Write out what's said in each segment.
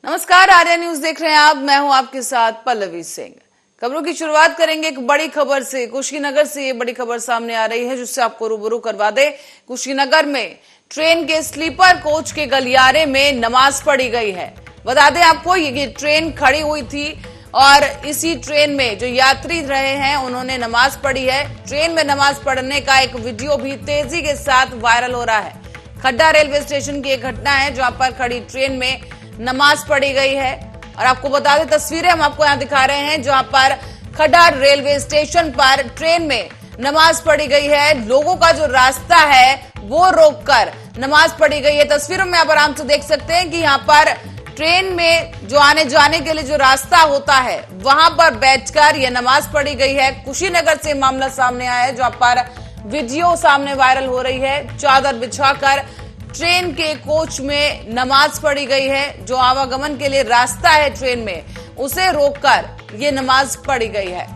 नमस्कार, आर्या न्यूज देख रहे हैं आप। मैं हूं आपके साथ पल्लवी सिंह। खबरों की शुरुआत करेंगे एक बड़ी खबर से। कुशीनगर से ये बड़ी खबर सामने आ रही है जिससे आपको रूबरू करवा दे। कुशीनगर में ट्रेन के स्लीपर कोच के गलियारे में नमाज पढ़ी गई है। बता दें आपको, ये ट्रेन खड़ी हुई थी और इसी ट्रेन में जो यात्री रहे हैं उन्होंने नमाज पढ़ी है। ट्रेन में नमाज पढ़ने का एक वीडियो भी तेजी के साथ वायरल हो रहा है। खड्डा रेलवे स्टेशन की एक घटना है जहां पर खड़ी ट्रेन में नमाज पढ़ी गई है। और आपको बता दें, तस्वीरें हम आपको यहां दिखा रहे हैं जहां पर खड्डा रेलवे स्टेशन पर ट्रेन में नमाज पढ़ी गई है। लोगों का जो रास्ता है वो रोककर नमाज पढ़ी गई है। तस्वीरों में आप आराम से देख सकते हैं कि यहाँ पर ट्रेन में जो आने जाने के लिए जो रास्ता होता है वहां पर बैठकर यह नमाज पढ़ी गई है। कुशीनगर से मामला सामने आया है जहां पर वीडियो सामने वायरल हो रही है। चादर बिछाकर ट्रेन के कोच में नमाज पढ़ी गई है। जो आवागमन के लिए रास्ता है ट्रेन में उसे रोककर ये नमाज पढ़ी गई है।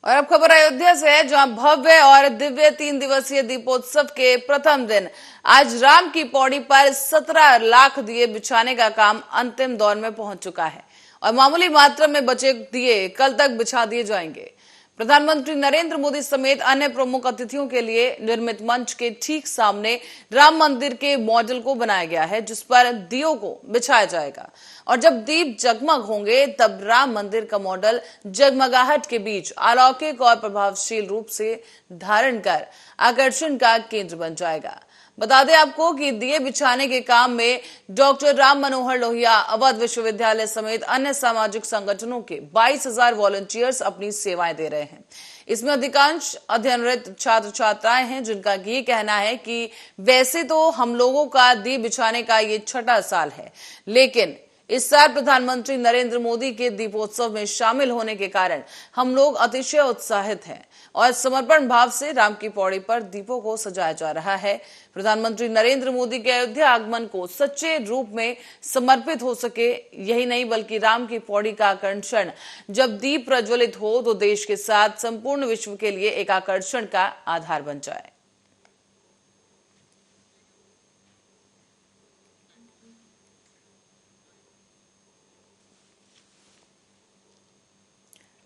और अब खबर अयोध्या से है जहां भव्य और दिव्य 3 दिवसीय दीपोत्सव के प्रथम दिन आज राम की पौड़ी पर 17 लाख दिए बिछाने का काम अंतिम दौर में पहुंच चुका है और मामूली मात्रा में बचे दिए कल तक बिछा दिए जाएंगे। प्रधानमंत्री नरेंद्र मोदी समेत अन्य प्रमुख अतिथियों के लिए निर्मित मंच के ठीक सामने राम मंदिर के मॉडल को बनाया गया है जिस पर दियों को बिछाया जाएगा और जब दीप जगमग होंगे तब राम मंदिर का मॉडल जगमगाहट के बीच अलौकिक और प्रभावशील रूप से धारण कर आकर्षण का केंद्र बन जाएगा। बता दें आपको कि दिए बिछाने के काम में डॉक्टर राम मनोहर लोहिया, अवध विश्वविद्यालय समेत अन्य सामाजिक संगठनों के 22,000 वॉलंटियर्स अपनी सेवाएं दे रहे हैं। इसमें अधिकांश अध्ययनरत छात्र छात्राएं हैं जिनका ये कहना है कि वैसे तो हम लोगों का दिए बिछाने का ये 6ठा साल है, लेकिन इस साल प्रधानमंत्री नरेंद्र मोदी के दीपोत्सव में शामिल होने के कारण हम लोग अतिशय उत्साहित हैं और समर्पण भाव से राम की पौड़ी पर दीपों को सजाया जा रहा है। प्रधानमंत्री नरेंद्र मोदी के अयोध्या आगमन को सच्चे रूप में समर्पित हो सके, यही नहीं बल्कि राम की पौड़ी का आकर्षण जब दीप प्रज्वलित हो तो देश के साथ संपूर्ण विश्व के लिए एक आकर्षण का आधार बन जाए।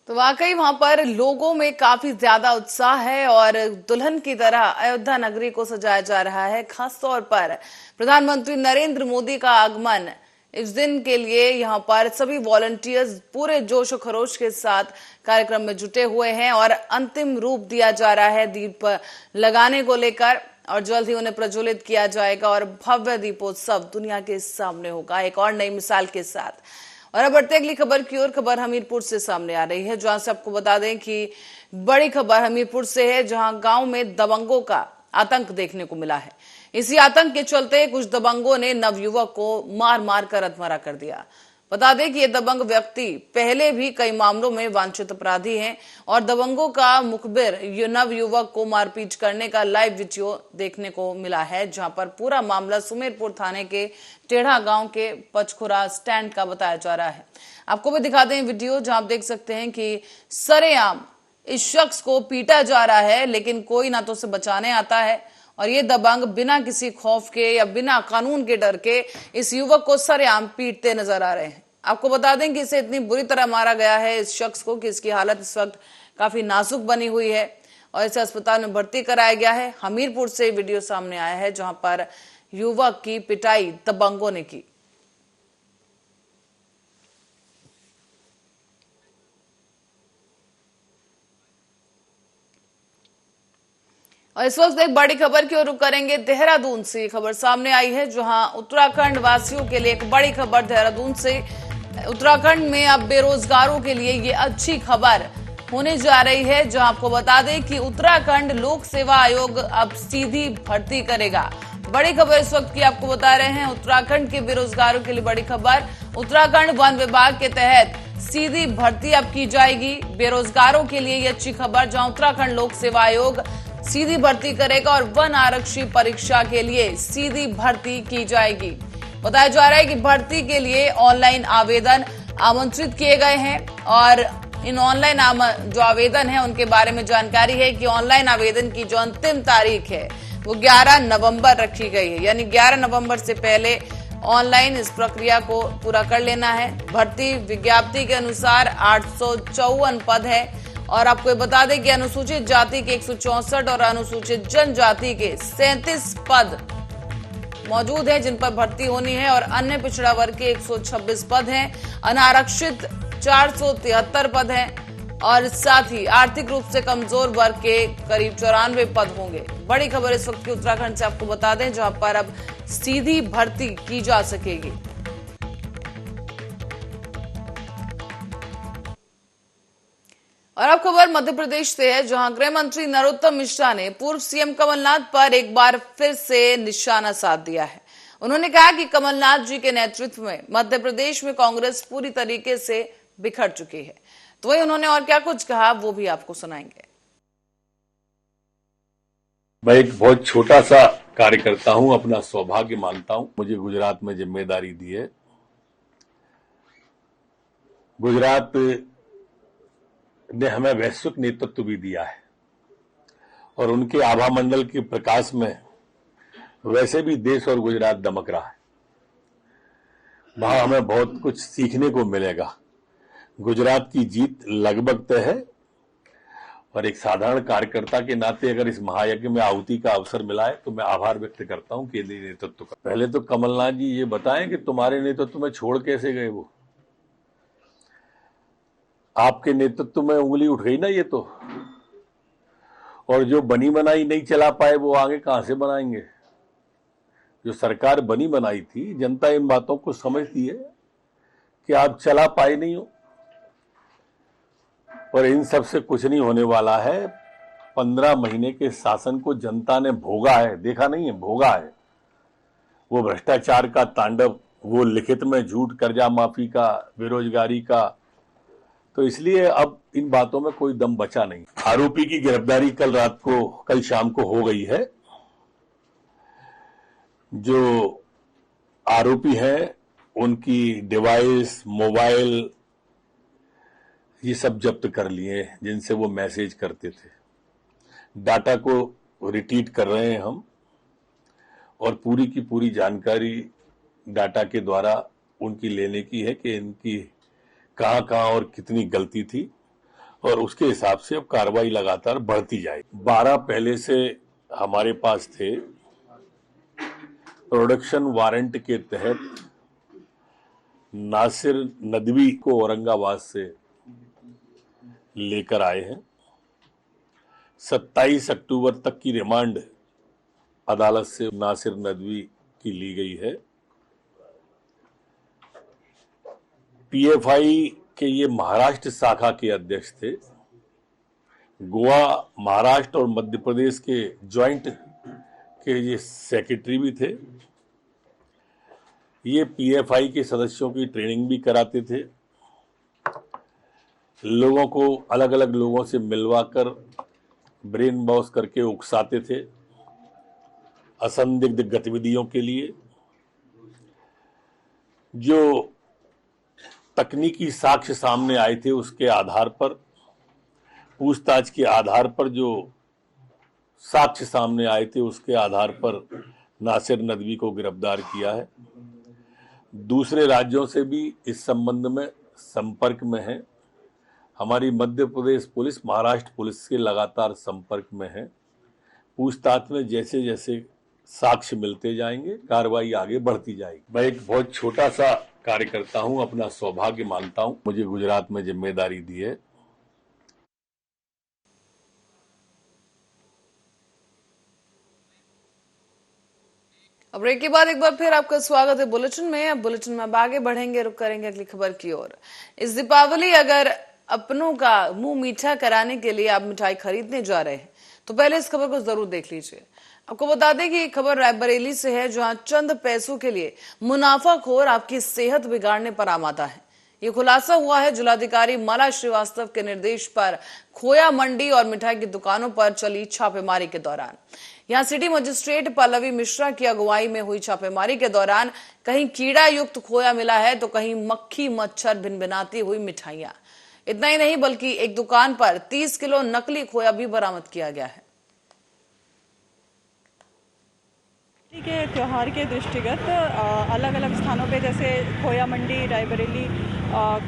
तो वाकई वहां पर लोगों में काफी ज्यादा उत्साह है और दुल्हन की तरह अयोध्या नगरी को सजाया जा रहा है। खासतौर पर प्रधानमंत्री नरेंद्र मोदी का आगमन इस दिन के लिए यहाँ पर सभी वॉलंटियर्स पूरे जोश और खरोश के साथ कार्यक्रम में जुटे हुए हैं और अंतिम रूप दिया जा रहा है दीप लगाने को लेकर और जल्द ही उन्हें प्रज्वलित किया जाएगा और भव्य दीपोत्सव दुनिया के सामने होगा एक और नई मिसाल के साथ। और अब बढ़ते अगली खबर की ओर। खबर हमीरपुर से सामने आ रही है जहां से आपको बता दें कि बड़ी खबर हमीरपुर से है जहां गांव में दबंगों का आतंक देखने को मिला है। इसी आतंक के चलते कुछ दबंगों ने नवयुवक को मार मार कर अधमरा कर दिया। बता दें कि ये दबंग व्यक्ति पहले भी कई मामलों में वांछित अपराधी हैं और दबंगों का मुखबिर नवयुवक को मारपीट करने का लाइव वीडियो देखने को मिला है जहां पर पूरा मामला सुमेरपुर थाने के टेढ़ा गांव के पचखुरा स्टैंड का बताया जा रहा है। आपको भी दिखा दें वीडियो जहां आप देख सकते हैं कि सरेआम इस शख्स को पीटा जा रहा है लेकिन कोई ना तो उसे बचाने आता है और ये दबंग बिना किसी खौफ के या बिना कानून के डर के इस युवक को सरेआम पीटते नजर आ रहे हैं। आपको बता दें कि इसे इतनी बुरी तरह मारा गया है इस शख्स को कि इसकी हालत इस वक्त काफी नाजुक बनी हुई है और इसे अस्पताल में भर्ती कराया गया है। हमीरपुर से वीडियो सामने आया है जहां पर युवक की पिटाई दबंगों ने की। और इस वक्त एक बड़ी खबर की ओर रुख करेंगे। देहरादून से खबर सामने आई है जहां उत्तराखंड वासियों के लिए एक बड़ी खबर देहरादून से। उत्तराखंड में अब बेरोजगारों के लिए ये अच्छी खबर होने जा रही है जहां आपको बता दें कि उत्तराखंड लोक सेवा आयोग अब सीधी भर्ती करेगा। बड़ी खबर इस वक्त की आपको बता रहे हैं। उत्तराखंड के बेरोजगारों के लिए बड़ी खबर। उत्तराखंड वन विभाग के तहत सीधी भर्ती अब की जाएगी। बेरोजगारों के लिए ये अच्छी खबर जहां उत्तराखंड लोक सेवा आयोग सीधी भर्ती करेगा और वन आरक्षी परीक्षा के लिए सीधी भर्ती की जाएगी। बताया जा रहा है कि भर्ती के लिए ऑनलाइन आवेदन आमंत्रित किए गए हैं और इन ऑनलाइन जो आवेदन है उनके बारे में जानकारी है कि ऑनलाइन आवेदन की जो अंतिम तारीख है वो 11 नवंबर रखी गई है, यानी 11 नवंबर से पहले ऑनलाइन इस प्रक्रिया को पूरा कर लेना है। भर्ती विज्ञप्ति के अनुसार 854 पद है और आपको बता दें कि अनुसूचित जाति के 164 और अनुसूचित जनजाति के 37 पद मौजूद हैं जिन पर भर्ती होनी है और अन्य पिछड़ा वर्ग के 126 पद हैं। अनारक्षित 473 पद हैं और साथ ही आर्थिक रूप से कमजोर वर्ग के करीब 94 पद होंगे। बड़ी खबर इस वक्त की उत्तराखंड से आपको बता दें, जहां पर अब सीधी भर्ती की जा सकेगी। और अब खबर मध्य प्रदेश से है, जहां गृह मंत्री नरोत्तम मिश्रा ने पूर्व सीएम कमलनाथ पर एक बार फिर से निशाना साध दिया है। उन्होंने कहा कि कमलनाथ जी के नेतृत्व में मध्य प्रदेश में कांग्रेस पूरी तरीके से बिखर चुकी है। तो वही उन्होंने और क्या कुछ कहा वो भी आपको सुनाएंगे। मैं एक बहुत छोटा सा कार्यकर्ता हूं, अपना सौभाग्य मानता हूं मुझे गुजरात में जिम्मेदारी दी है। गुजरात ने हमें वैश्विक नेतृत्व भी दिया है और उनके आभा मंडल के प्रकाश में वैसे भी देश और गुजरात दमक रहा है। वहां हमें बहुत कुछ सीखने को मिलेगा। गुजरात की जीत लगभग तय है और एक साधारण कार्यकर्ता के नाते अगर इस महायज्ञ में आहुति का अवसर मिला है तो मैं आभार व्यक्त करता हूं केंद्रीय नेतृत्व का। पहले तो कमलनाथ जी ये बताएं कि तुम्हारे नेतृत्व में छोड़ कैसे गए वो? आपके नेतृत्व में उंगली उठ गई ना ये तो, और जो बनी बनाई नहीं चला पाए वो आगे कहां से बनाएंगे? जो सरकार बनी बनाई थी, जनता इन बातों को समझती है कि आप चला पाए नहीं हो, और इन सब से कुछ नहीं होने वाला है। 15 महीने के शासन को जनता ने भोगा है, देखा नहीं है, भोगा है। वो भ्रष्टाचार का तांडव, वो लिखित में झूठ, कर्जा माफी का, बेरोजगारी का, तो इसलिए अब इन बातों में कोई दम बचा नहीं। आरोपी की गिरफ्तारी कल शाम को हो गई है। जो आरोपी हैं उनकी डिवाइस, मोबाइल, ये सब जब्त कर लिए जिनसे वो मैसेज करते थे। डाटा को रिट्रीव कर रहे हैं हम और पूरी की पूरी जानकारी डाटा के द्वारा उनकी लेने की है कि इनकी कहां कहां और कितनी गलती थी, और उसके हिसाब से अब कार्रवाई लगातार बढ़ती जाएगी। 12 पहले से हमारे पास थे। प्रोडक्शन वारंट के तहत नासिर नदवी को औरंगाबाद से लेकर आए हैं। 27 अक्टूबर तक की रिमांड अदालत से नासिर नदवी की ली गई है। पीएफआई के ये महाराष्ट्र शाखा के अध्यक्ष थे। गोवा, महाराष्ट्र और मध्य प्रदेश के ज्वाइंट के ये सेक्रेटरी भी थे। ये पीएफआई के सदस्यों की ट्रेनिंग भी कराते थे। लोगों को अलग अलग लोगों से मिलवाकर ब्रेन वॉश करके उकसाते थे असंदिग्ध गतिविधियों के लिए। जो तकनीकी साक्ष्य सामने आए थे उसके आधार पर, पूछताछ के आधार पर जो साक्ष्य सामने आए थे उसके आधार पर नासिर नदवी को गिरफ्तार किया है। दूसरे राज्यों से भी इस संबंध में संपर्क में है। हमारी मध्य प्रदेश पुलिस, महाराष्ट्र पुलिस के लगातार संपर्क में है। पूछताछ में जैसे जैसे साक्ष्य मिलते जाएंगे कार्रवाई आगे बढ़ती जाएगी। मैं एक बहुत छोटा सा कार्यकर्ता हूं, अपना सौभाग्य मानता हूं मुझे गुजरात में जिम्मेदारी दी है। अब ब्रेक के बाद एक बार फिर आपका स्वागत है बुलेटिन में। अब बुलेटिन में अब आगे बढ़ेंगे, रुक करेंगे अगली खबर की ओर। इस दीपावली अगर अपनों का मुंह मीठा कराने के लिए आप मिठाई खरीदने जा रहे हैं तो पहले इस खबर को जरूर देख लीजिए। आपको बता दें कि ये खबर रायबरेली से है, जहां चंद पैसों के लिए मुनाफाखोर आपकी सेहत बिगाड़ने पर आमादा है। ये खुलासा हुआ है जिलाधिकारी मला श्रीवास्तव के निर्देश पर खोया मंडी और मिठाई की दुकानों पर चली छापेमारी के दौरान। यहां सिटी मजिस्ट्रेट पल्लवी मिश्रा की अगुवाई में हुई छापेमारी के दौरान कहीं कीड़ा युक्त खोया मिला है तो कहीं मक्खी मच्छर भिनभिनाती हुई मिठाइयां। इतना ही नहीं बल्कि एक दुकान पर 30 किलो नकली खोया भी बरामद किया गया है। के त्यौहार के दृष्टिगत अलग अलग स्थानों पे जैसे खोया मंडी, रायबरेली,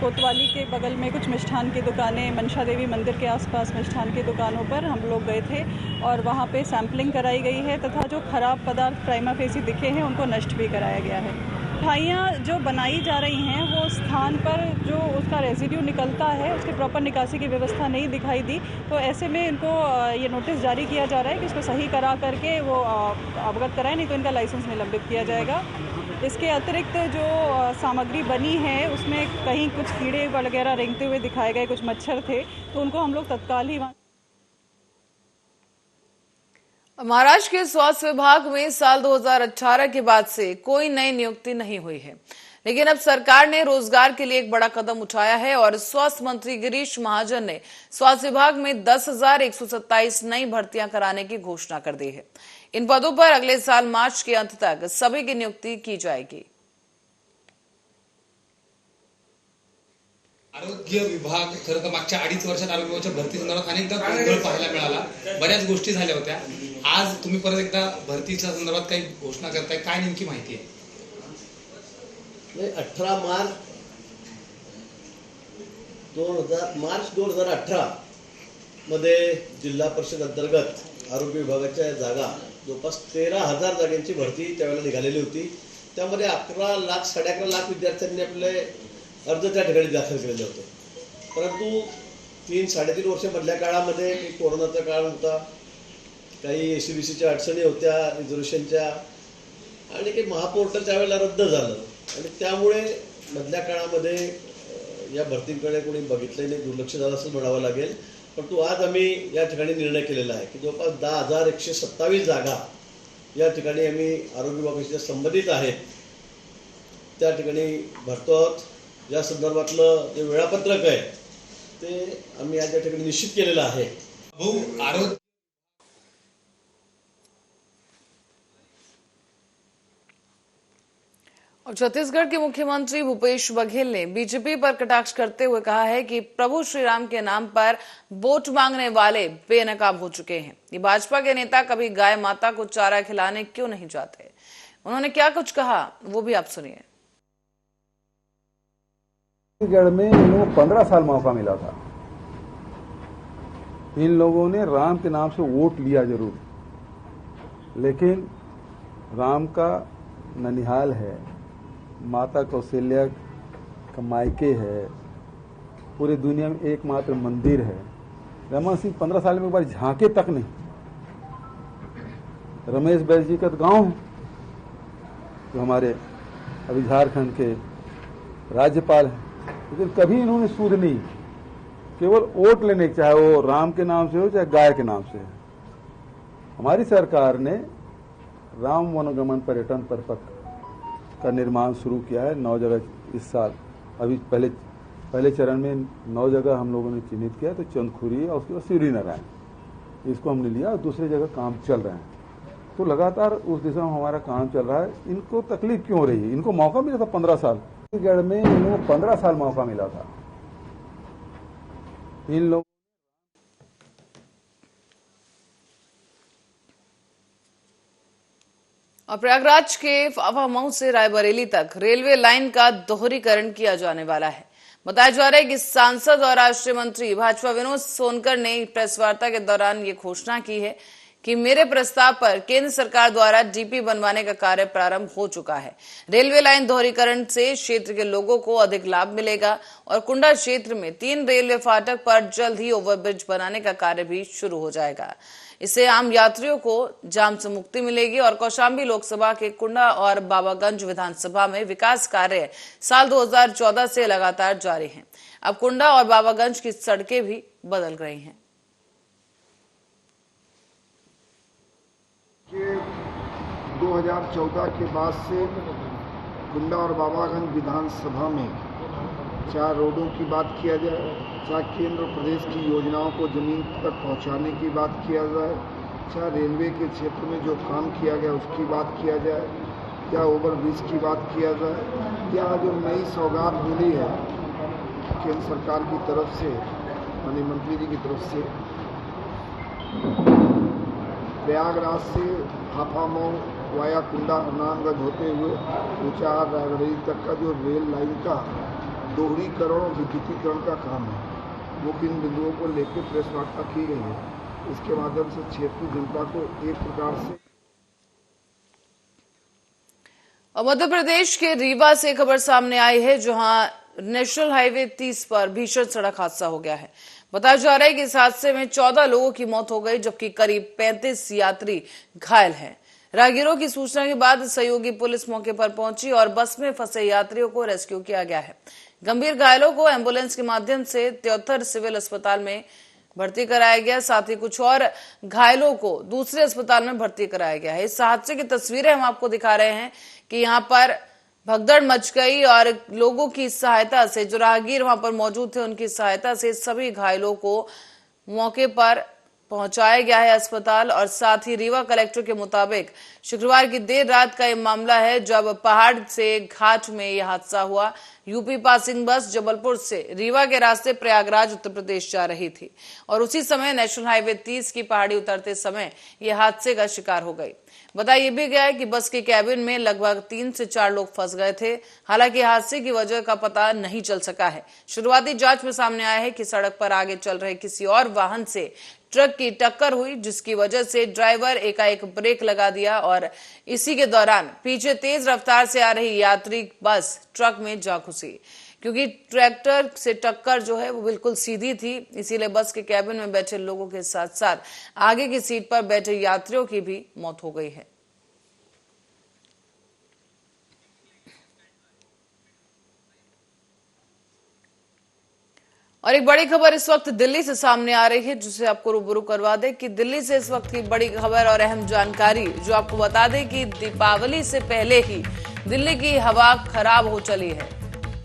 कोतवाली के बगल में कुछ मिष्ठान की दुकानें, मनसा देवी मंदिर के आसपास मिष्ठान की दुकानों पर हम लोग गए थे और वहाँ पे सैंपलिंग कराई गई है तथा जो खराब पदार्थ प्राइमा फेसी दिखे हैं उनको नष्ट भी कराया गया है। मिठाइयाँ जो बनाई जा रही हैं वो स्थान पर जो उसका रेजिड्यू निकलता है उसकी प्रॉपर निकासी की व्यवस्था नहीं दिखाई दी, तो ऐसे में इनको ये नोटिस जारी किया जा रहा है कि इसको सही करा करके वो अवगत कराएं, नहीं तो इनका लाइसेंस निलंबित किया जाएगा। इसके अतिरिक्त जो सामग्री बनी है उसमें कहीं कुछ कीड़े वगैरह रेंगते हुए दिखाए गए, कुछ मच्छर थे, तो उनको हम लोग तत्काल ही महाराष्ट्र के स्वास्थ्य विभाग में साल 2018 के बाद से कोई नई नियुक्ति नहीं हुई है, लेकिन अब सरकार ने रोजगार के लिए एक बड़ा कदम उठाया है और स्वास्थ्य मंत्री गिरीश महाजन ने स्वास्थ्य विभाग में 10,127 नई भर्तियां कराने की घोषणा कर दी है। इन पदों पर अगले साल मार्च के अंत तक सभी की नियुक्ति की जाएगी। आरोग्य विभाग खरं तर मागच्या 2.5 वर्षात आरोग्य विभागाच्या भरती संदर्भात अनेकदा गोंधळ पाहायला मिळाला, बऱ्याच गोष्टी झाल्या होत्या। आज तुम्ही परत एकदा भरतीच्या संदर्भात काही घोषणा करताय, काय नेमकी माहिती आहे? 18 मार्च 2018 मध्ये जिल्हा परिषद अंतर्गत आरोग्य विभागाच्या जागा जवळपास 13,000 जागांची भरती त्यावेळेला निघालेली होती। त्यामध्ये 11 लाख 11.5 लाख विद्यार्थ्यांनी आपले अर्ज त्या ठिकाणी दाखल केलेले होते, परंतु 3-3.5 वर्ष मधल्या काळामध्ये कोरोनाचा काळ होता, काही एसीबीसीच्या अडचणी होत्या, रिझर्वेशनच्या, आणि काही महापोर्टल त्यावेळेला रद्द झालं आणि त्यामुळे मधल्या काळामध्ये या भरतींकडे कोणी बघितलं नाही, दुर्लक्ष झालं असं म्हणावं लागेल। परंतु आज आम्ही या ठिकाणी निर्णय केलेला आहे की जवळपास 10,127 जागा या ठिकाणी आम्ही आरोग्य विभागाशी संबंधित आहेत त्या ठिकाणी भरतो आहोत। या संदर्भातलं जे वेळापत्रक आहे ते आम्ही आज या ठिकाणी निश्चित केलेलं आहे। और छत्तीसगढ़ के मुख्यमंत्री भूपेश बघेल ने बीजेपी पर कटाक्ष करते हुए कहा है कि प्रभु श्री राम के नाम पर वोट मांगने वाले बेनकाब हो चुके हैं। ये भाजपा के नेता कभी गाय माता को चारा खिलाने क्यों नहीं जाते? उन्होंने क्या कुछ कहा वो भी आप सुनिए। छत्तीसगढ़ में इन लोगों को 15 साल मौका मिला था, इन लोगों ने राम के नाम से वोट लिया जरूर, लेकिन राम का ननिहाल है, माता कौशल्या का मायके है, पूरी दुनिया में एकमात्र मंदिर है। रमन सिंह 15 साल में एक बार झांके तक नहीं। रमेश बैस जी का गांव है, जो हमारे अभी झारखंड के राज्यपाल हैं, लेकिन कभी इन्होंने सूद नहीं, केवल वोट लेने, चाहे वो राम के नाम से हो चाहे गाय के नाम से है। हमारी सरकार ने राम वनगमन पर्यटन पर्पक का निर्माण शुरू किया है 9 जगह इस साल। अभी पहले चरण में 9 जगह हम लोगों ने चिन्हित किया, तो चंदखुरी और उसके बाद सिवरी नारायण, इसको हमने लिया और दूसरी जगह काम चल रहे हैं। तो लगातार उस दिशा में हमारा काम चल रहा है। इनको तकलीफ क्यों हो रही है? इनको मौका मिला था 15 साल, छत्तीसगढ़ में इन लोगों को 15 साल मौका मिला था। इन लोग और प्रयागराज के फाफामऊ से रायबरेली तक रेलवे लाइन का दोहरीकरण किया जाने वाला है। बताया जा रहा है कि सांसद और राष्ट्रीय मंत्री भाजपा विनोद सोनकर ने प्रेस वार्ता के दौरान ये घोषणा की है कि मेरे प्रस्ताव पर केंद्र सरकार द्वारा डीपी बनवाने का कार्य प्रारंभ हो चुका है। रेलवे लाइन दोहरीकरण से क्षेत्र के लोगों को अधिक लाभ मिलेगा और कुंडा क्षेत्र में 3 रेलवे फाटक पर जल्द ही ओवरब्रिज बनाने का कार्य भी शुरू हो जाएगा। इससे आम यात्रियों को जाम से मुक्ति मिलेगी और कौशाम्बी लोकसभा के कुंडा और बाबागंज विधानसभा में विकास कार्य साल 2014 से लगातार जारी हैं। अब कुंडा और बाबागंज की सड़कें भी बदल रही हैं। 2014 के बाद से कुंडा और बाबागंज विधानसभा में चाहे रोडों की बात किया जाए, चाहे केंद्र और प्रदेश की योजनाओं को जमीन तक पहुंचाने की बात किया जाए, चाहे रेलवे के क्षेत्र में जो काम किया गया उसकी बात किया जाए, या ओवरब्रिज की बात किया जाए, या जो नई सौगात मिली है केंद्र सरकार की तरफ से माननीय मंत्री जी की तरफ से प्रयागराज से हाफामऊ वाया कुंडा हरनानगंज होते हुए ऊंचाहार रायबरेली तक का जो रेल लाइन का दोहरीकरण और विद्युतीकरण का काम है वो किन बिंदुओं को लेकर प्रेस वार्ता की गई है। इसके माध्यम से क्षेत्रीय जनता को एक प्रकार से। और मध्य प्रदेश के रीवा से खबर सामने आई है, जहां नेशनल हाईवे 30 पर भीषण सड़क हादसा हो गया है। बताया जा रहा है कि इस हादसे में 14 लोगों की मौत हो गई, जबकि करीब 35 यात्री घायल हैं। राहगीरों की सूचना के बाद सहयोगी पुलिस मौके पर पहुंची और बस में फंसे यात्रियों को रेस्क्यू किया गया है। गंभीर घायलों को एम्बुलेंस के माध्यम से त्योथर सिविल अस्पताल में भर्ती कराया गया, साथ ही कुछ और घायलों को दूसरे अस्पताल में भर्ती कराया गया है। इस हादसे की तस्वीरें हम आपको दिखा रहे हैं कि यहाँ पर भगदड़ मच गई और लोगों की सहायता से, जो राहगीर वहां पर मौजूद थे, उनकी सहायता से सभी घायलों को मौके पर पहुंचाया गया है अस्पताल। और साथ ही रीवा कलेक्टर के मुताबिक शुक्रवार की देर रात का ये मामला है, जब पहाड़ से घाट में यह हादसा हुआ। यूपी पासिंग बस जबलपुर से रीवा के रास्ते प्रयागराज उत्तर प्रदेश जा रही थी और उसी समय नेशनल हाईवे 30 की पहाड़ी उतरते समय यह हादसे का शिकार हो गई। बताया यह भी गया है कि बस के कैबिन में लगभग 3 से 4 लोग फंस गए थे। हालांकि हादसे की वजह का पता नहीं चल सका है। शुरुआती जांच में सामने आया है कि सड़क पर आगे चल रहे किसी और वाहन से ट्रक की टक्कर हुई, जिसकी वजह से ड्राइवर एकाएक ब्रेक लगा दिया और इसी के दौरान पीछे तेज रफ्तार से आ रही यात्री बस ट्रक में जा घुसी। क्योंकि ट्रैक्टर से टक्कर जो है वो बिल्कुल सीधी थी, इसीलिए बस के कैबिन में बैठे लोगों के साथ साथ आगे की सीट पर बैठे यात्रियों की भी मौत हो गई है। और एक बड़ी खबर इस वक्त दिल्ली से सामने आ रही है, जिसे आपको रूबरू करवा दे कि दिल्ली से इस वक्त की बड़ी खबर और अहम जानकारी जो आपको बता दे कि दीपावली से पहले ही दिल्ली की हवा खराब हो चली है।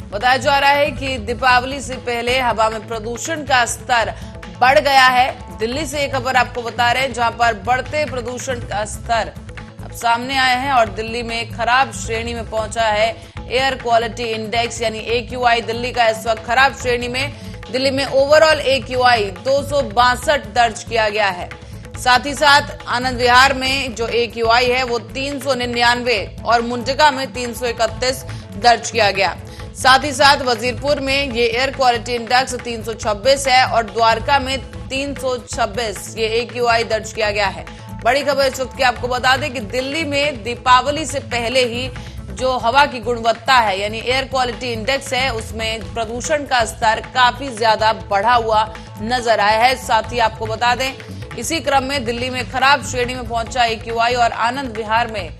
बताया जा रहा है कि दीपावली से पहले हवा में प्रदूषण का स्तर बढ़ गया है। दिल्ली से ये खबर आपको बता रहे हैं, जहां पर बढ़ते प्रदूषण का स्तर अब सामने आए हैं और दिल्ली में खराब श्रेणी में पहुंचा है। एयर क्वालिटी इंडेक्स यानी AQI दिल्ली का इस वक्त खराब श्रेणी में। दिल्ली में ओवरऑल AQI 262 दर्ज किया गया है। साथ ही साथ आनंद विहार में जो AQI है वो 399 और मुंडका में 331 दर्ज किया गया। साथ ही साथ वजीरपुर में ये एयर क्वालिटी इंडेक्स 326 है और द्वारका में 326 ये AQI दर्ज किया गया है। बड़ी खबर इस वक्त की आपको बता दें कि दिल्ली में दीपावली से पहले ही जो हवा की गुणवत्ता है यानी एयर क्वालिटी इंडेक्स है, उसमें प्रदूषण का स्तर काफी ज्यादा बढ़ा हुआ नजर आया है। साथ ही आपको बता दें, इसी क्रम में दिल्ली में खराब श्रेणी में पहुंचा AQI और आनंद विहार में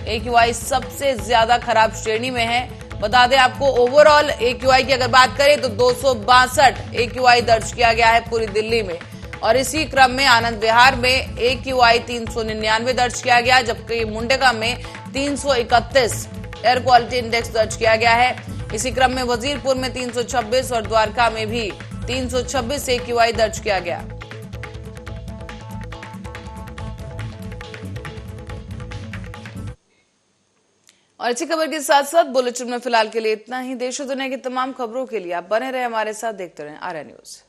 AQI सबसे ज्यादा खराब श्रेणी में है। बता दें आपको, ओवरऑल AQI की अगर बात करें तो 262 AQI दर्ज किया गया है पूरी दिल्ली में। और इसी क्रम में आनंद विहार में AQI 399 दर्ज किया गया, जबकि मुंडका में 331 एयर क्वालिटी इंडेक्स दर्ज किया गया है। इसी क्रम में वजीरपुर में 326 और द्वारका में भी 326 AQI दर्ज किया गया। और इसी खबर के साथ साथ बुलेटिन में फिलहाल के लिए इतना ही। देश और दुनिया की तमाम खबरों के लिए आप बने रहे हमारे साथ, देखते रहें आर्या न्यूज।